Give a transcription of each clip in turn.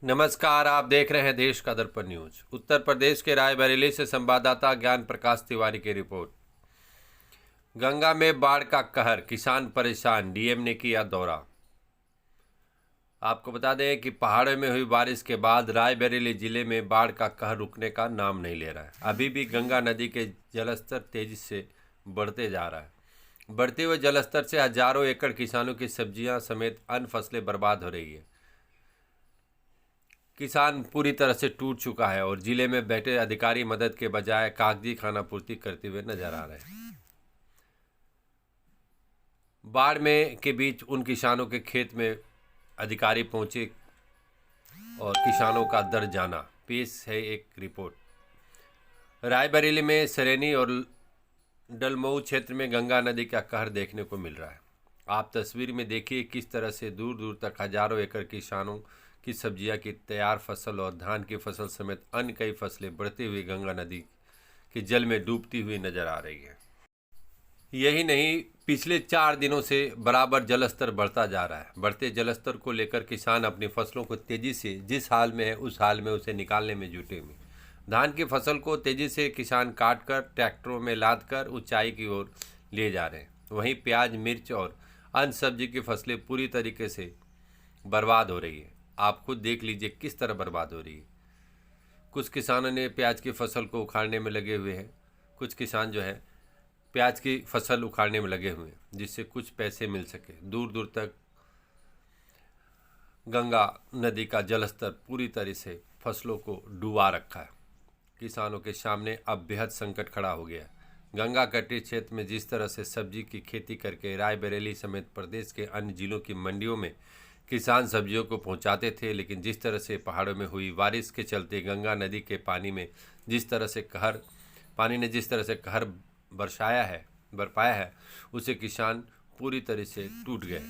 नमस्कार, आप देख रहे हैं देश का दर्पण न्यूज। उत्तर प्रदेश के रायबरेली से संवाददाता ज्ञान प्रकाश तिवारी की रिपोर्ट। गंगा में बाढ़ का कहर, किसान परेशान, डीएम ने किया दौरा। आपको बता दें कि पहाड़ों में हुई बारिश के बाद रायबरेली जिले में बाढ़ का कहर रुकने का नाम नहीं ले रहा है। अभी भी गंगा नदी के जलस्तर तेजी से बढ़ते जा रहा है। बढ़ते हुए जलस्तर से हजारों एकड़ किसानों की सब्जियां समेत अन्य फसलें बर्बाद हो रही है। किसान पूरी तरह से टूट चुका है और जिले में बैठे अधिकारी मदद के बजाय कागजी खानापूर्ति करते हुए नजर आ रहे हैं। बाढ़ में के बीच उन किसानों के खेत में अधिकारी पहुंचे और किसानों का दर्द जाना। पेश है एक रिपोर्ट। रायबरेली में सरेनी और डलमऊ क्षेत्र में गंगा नदी का कहर देखने को मिल रहा है। आप तस्वीर में देखिए किस तरह से दूर दूर तक हजारों एकड़ किसानों की सब्जियां की तैयार फसल और धान की फसल समेत अन्य कई फसलें बढ़ती हुई गंगा नदी के जल में डूबती हुई नजर आ रही है। यही नहीं, पिछले 4 दिनों से बराबर जलस्तर बढ़ता जा रहा है। बढ़ते जलस्तर को लेकर किसान अपनी फसलों को तेजी से जिस हाल में है उस हाल में उसे निकालने में जुटे हुए। धान की फसल को तेजी से किसान काट कर ट्रैक्टरों में लाद कर ऊंचाई की ओर ले जा रहे हैं। वहीं प्याज, मिर्च और अन्य सब्जी की फसलें पूरी तरीके से बर्बाद हो रही है। आप खुद देख लीजिए किस तरह बर्बाद हो रही है। कुछ किसानों ने प्याज की फसल को उखाड़ने में लगे हुए हैं। कुछ किसान जो है प्याज की फसल उखाड़ने में लगे हुए हैं जिससे कुछ पैसे मिल सके। दूर दूर तक गंगा नदी का जलस्तर पूरी तरह से फसलों को डुबा रखा है। किसानों के सामने अब बेहद संकट खड़ा हो गया है। गंगा तटीय क्षेत्र में जिस तरह से सब्जी की खेती करके रायबरेली समेत प्रदेश के अन्य जिलों की मंडियों में किसान सब्जियों को पहुंचाते थे, लेकिन जिस तरह से पहाड़ों में हुई बारिश के चलते गंगा नदी के पानी ने जिस तरह से कहर बरपाया है उसे किसान पूरी तरह से टूट गए।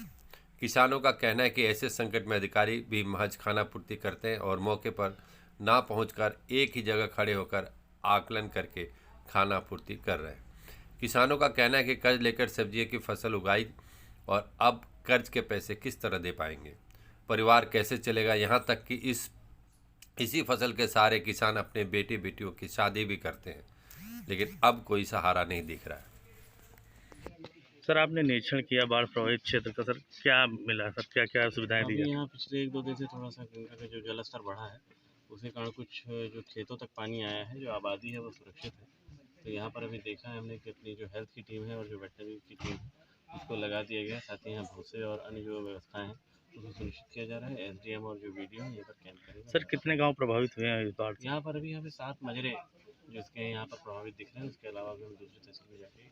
किसानों का कहना है कि ऐसे संकट में अधिकारी भी महज खानापूर्ति करते हैं और मौके पर ना पहुंचकर एक ही जगह खड़े होकर आकलन करके खानापूर्ति कर रहे हैं। किसानों का कहना है कि कर्ज लेकर सब्जियों की फसल उगाई और अब कर्ज के पैसे किस तरह दे पाएंगे, परिवार कैसे चलेगा। यहाँ तक कि इसी फसल के सहारे किसान अपने बेटे बेटियों की शादी भी करते हैं, लेकिन अब कोई सहारा नहीं दिख रहा है। सर, आपने निरीक्षण किया बाढ़ प्रभावित क्षेत्र का। सर, क्या मिला? सर, क्या क्या सुविधाएं दी अभी यहाँ पिछले 1-2 दिन से थोड़ा सा गंगा का जो जलस्तर बढ़ा है उसके कारण कुछ जो खेतों तक पानी आया है, जो आबादी है वो सुरक्षित है। तो यहाँ पर अभी देखा है हमने कि अपनी जो हेल्थ की टीम है और जो वेटनरी की टीम है उसको लगा दिया गया है। साथ ही यहाँ भूसे और अन्य जो व्यवस्थाएं हैं उसको सुनिश्चित किया जा रहा है। एसडीएम और जो वीडियो है यहाँ पर कैंप करेगा। सर, कितने गांव प्रभावित हुए हैं इस बाढ़ से? यहाँ पर अभी यहाँ पे 7 मजरे जिसके यहाँ पर प्रभावित दिख रहे हैं। उसके अलावा भी हम दूसरी तहसील में जाके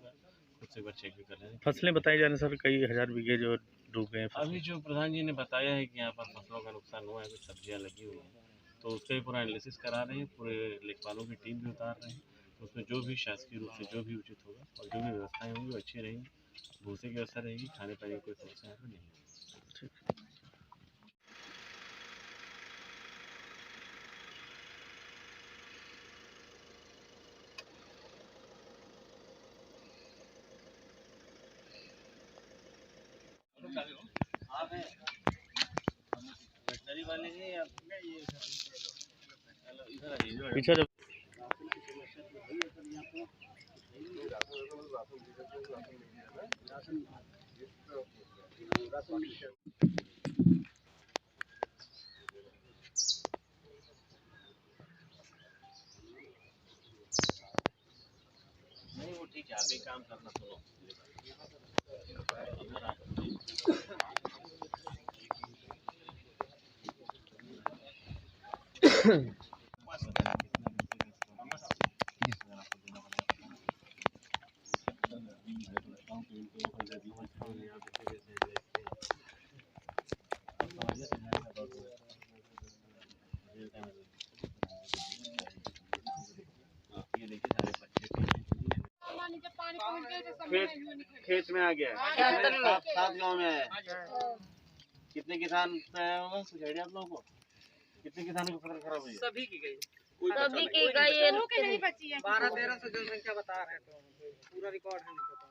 खुद से एक बार चेक भी कर रहे हैं। फसलें बताई जा रही सर, कई हजार बीघे जो डूब गए हैं फसलें। अभी जो प्रधान जी ने बताया है कि यहाँ पर फसलों का नुकसान हुआ है, कुछ सब्जियाँ लगी हुई हैं, तो उसका भी पूरा एनालिसिस करा रहे हैं। पूरे लेखपालों की टीम भी उतार रहे हैं। तो उसमें जो भी शासकीय रूप से जो भी उचित होगा और जो भी व्यवस्थाएं होंगी वो अच्छी रहेंगी। भूसे की व्यवस्था रहेगी, खाने पाने की कोई समस्या यहाँ पर नहीं है। वाले हैं या पीछे जो नहीं, वो ठीक है। आप एक काम करना, सुनो खेत में आ गया है। 7 गाँव में है। कितने किसान होगा कुछ आइडिया आप लोगों को? कितने किसानों की फसल खराब हुई है? सभी की गई है। 12-13 से जनसंख्या बता रहे हैं, तो पूरा रिकॉर्ड है उनके पास।